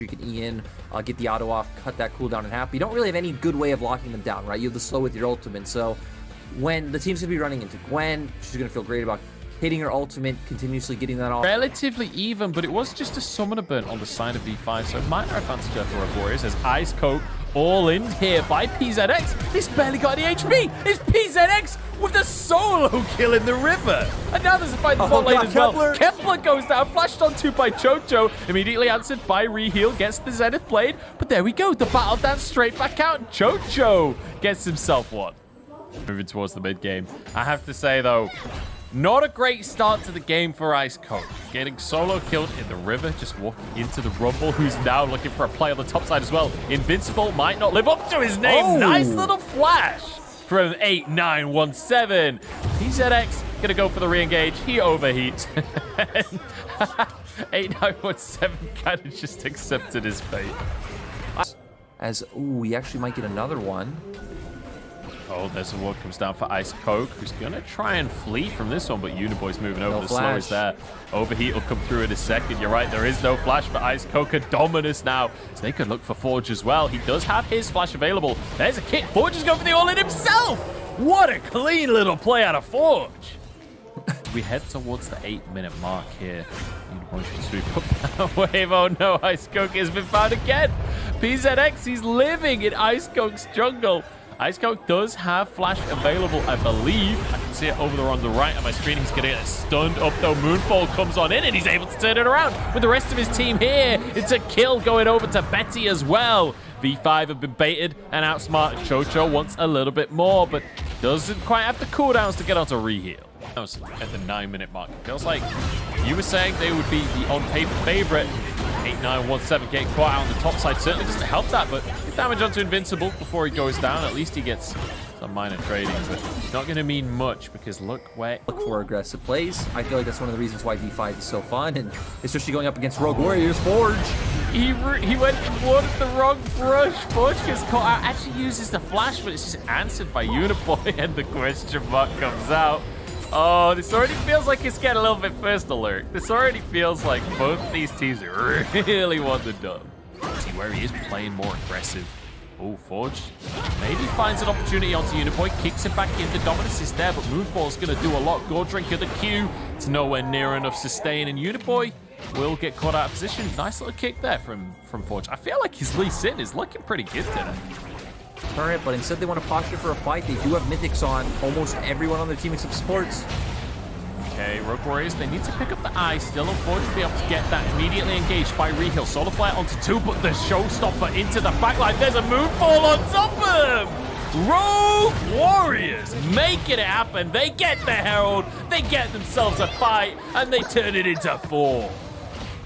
You can E in, get the auto off, cut that cooldown in half. But you don't really have any good way of locking them down, right? You have the slow with your ultimate. So when the team's going to be running into Gwen, she's going to feel great about hitting her ultimate, continuously getting that off. Relatively even, but it was just a summoner burn on the side of V5, so minor advantage there for Rogue Warriors as Ice Coke all in here by PZX. He's barely got any HP. It's PZX with the solo kill in the river. And now there's a fight in the bot lane as well. Kepler goes down, flashed onto by Chocho, immediately answered by Reheal, gets the Zenith Blade. But there we go, the battle dance straight back out. Chocho gets himself one. Moving towards the mid game. I have to say though, not a great start to the game for Ice Coke. Getting solo killed in the river, just walking into the Rumble, who's now looking for a play on the top side as well. Invincible might not live up to his name. Oh. Nice little flash from 8917. PZX gonna go for the re-engage. He overheats. 8917 kind of just accepted his fate. As, ooh, he actually might get another one. Oh, there's a ward comes down for Ice Coke, who's going to try and flee from this one, but Uniboy's moving over. The slow is there. Overheat will come through in a second. You're right, there is no flash, but Ice Coke are dominus now. So they could look for Forge as well. He does have his flash available. There's a kit. Forge is going for the all-in himself. What a clean little play out of Forge. We head towards the 8-minute mark here. Uniboy should sweep up that wave. Oh no, Ice Coke has been found again. PZX, he's living in Ice Coke's jungle. Ice Coke does have flash available, I believe. I can see it over there on the right of my screen. He's going to get stunned up, though. Moonfall comes on in, and he's able to turn it around with the rest of his team here. It's a kill going over to Betty as well. V5 have been baited and outsmarted. Chocho wants a little bit more, but doesn't quite have the cooldowns to get onto Reheal. That was at the 9-minute mark. It feels like you were saying they would be the on-paper favorite. 8917 getting caught out on the top side certainly doesn't help that, but get damage onto Invincible before he goes down. At least he gets some minor trading, but it's not going to mean much because look for aggressive plays. I feel like that's one of the reasons why V5 is so fun, and especially going up against Rogue Warriors. Forge. He went and wanted the wrong brush. Forge gets caught out, actually uses the flash, but it's just answered by Uniboy, and the question mark comes out. Oh, this already feels like it's getting a little bit personal. This already feels like both these teams really want the dub. See where he is playing more aggressive. Oh, Forge maybe finds an opportunity onto Uniboy, kicks it back in. The dominance is there, but Moonfall's going to do a lot. Gore Drink of the Q. It's nowhere near enough sustain, and Uniboy will get caught out of position. Nice little kick there from Forge. I feel like his Lee Sin is looking pretty good today. Alright, but instead they want to posture for a fight. They do have mythics on almost everyone on their team except supports. Okay, Rogue Warriors, they need to pick up the eye. Still, unfortunately, be able to get that immediately engaged by Reheal. Solar Flare onto 2, but the showstopper into the backline. There's a Moonfall on top of him! Rogue Warriors making it happen. They get the Herald, they get themselves a fight, and they turn it into 4.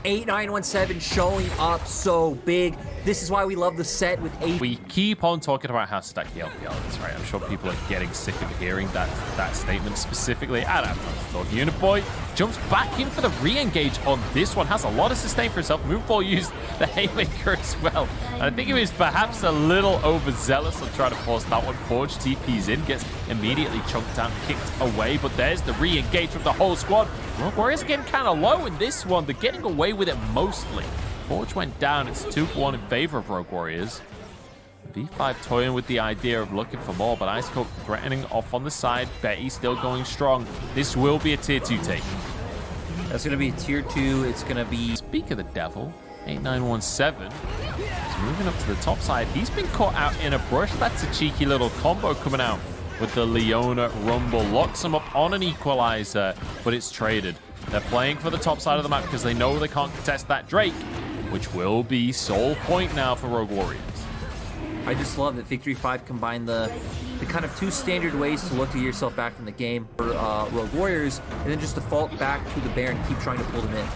8917 showing up so big. This is why we love the set with 8. We keep on talking about how stacked the LPL is, right? I'm sure people are getting sick of hearing that statement specifically. I don't have to talk. Uniboy jumps back in for the re-engage on this one. Has a lot of sustain for himself. Moonfall used the Haymaker as well. And I think he was perhaps a little overzealous on trying to force that one. Forge TP's in, gets immediately chunked down, kicked away. But there's the re-engage with the whole squad. Rogue Warriors are getting kind of low in this one. They're getting away with it mostly. Forge went down. It's 2-1 in favor of Rogue Warriors. V5 toying with the idea of looking for more, but Ice Coke threatening off on the side. Betty still going strong. This will be a tier 2 take. That's going to be a tier 2. It's going to be... Speak of the devil, 8917. He's moving up to the top side. He's been caught out in a brush. That's a cheeky little combo coming out with the Leona Rumble. Locks him up on an equalizer, but it's traded. They're playing for the top side of the map because they know they can't contest that Drake, which will be sole point now for Rogue Warriors. I just love that Victory 5 combined the kind of 2 standard ways to look to get yourself back in the game for Rogue Warriors, and then just default back to the bear and keep trying to pull them in.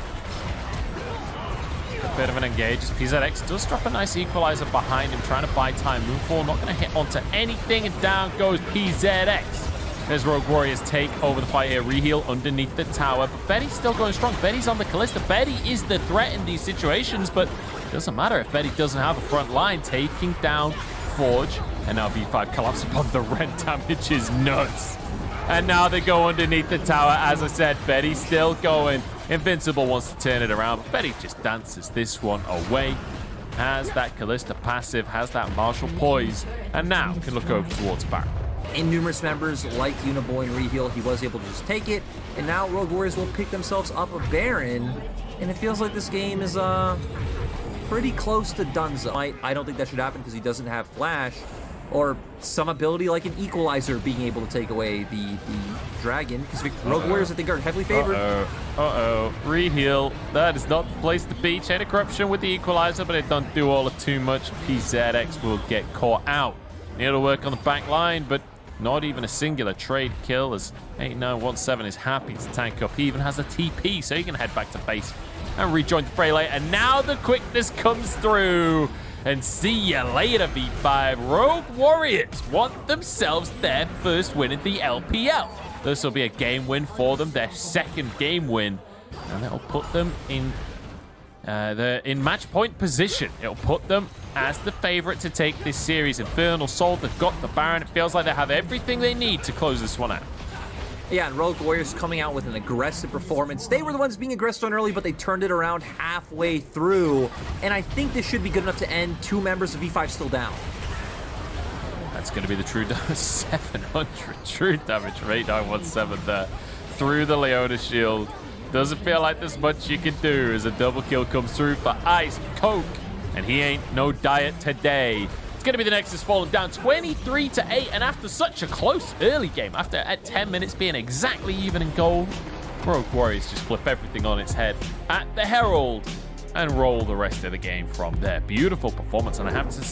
A bit of an engage as PZX does drop a nice equalizer behind him, trying to buy time. Moonfall not going to hit onto anything, and down goes PZX. There's Rogue Warriors take over the fight here. Reheal underneath the tower, but Betty's still going strong. Betty's on the Callista. Betty is the threat in these situations, but it doesn't matter if Betty doesn't have a front line. Taking down Forge, and now V5 collapse upon the rent damage is nuts. And now they go underneath the tower. As I said, Betty's still going. Invincible wants to turn it around, but Betty just dances this one away. has that Callista passive, has that Marshall poise, and now can look over towards Baron. In numerous members like Uniboy and Reheal, he was able to just take it, and now Rogue Warriors will pick themselves up a Baron, and it feels like this game is pretty close to donezo. I don't think that should happen because he doesn't have Flash, or some ability like an Equalizer being able to take away the Dragon, because Rogue Warriors, I think, are heavily favored. Reheal. That is not the place to be. Chain of Corruption with the Equalizer, but it don't do all of too much. PZX will get caught out. Need to work on the back line, but not even a singular trade kill, as 8917 is happy to tank up. He even has a TP, so he can head back to base and rejoin the fray later. And now the quickness comes through. And see ya later, V5. Rogue Warriors want themselves their first win in the LPL. This will be a game win for them, their second game win. And that'll put them in match point position. It'll put them as the favorite to take this series. Infernal Soul, they've got the Baron. It feels like they have everything they need to close this one out. Yeah, and Rogue Warriors coming out with an aggressive performance. They were the ones being aggressive on early, but they turned it around halfway through. And I think this should be good enough to end 2 members of V5 still down. That's going to be the true 700 true damage rate. 917 there through the Leona shield. Doesn't feel like there's much you can do as a double kill comes through for Ice Coke. And he ain't no diet today. It's going to be the Nexus falling down 23-8, and after such a close early game, after at 10 minutes being exactly even in gold, Rogue Warriors just flip everything on its head at the Herald and roll the rest of the game from there. Beautiful performance, and I have to say,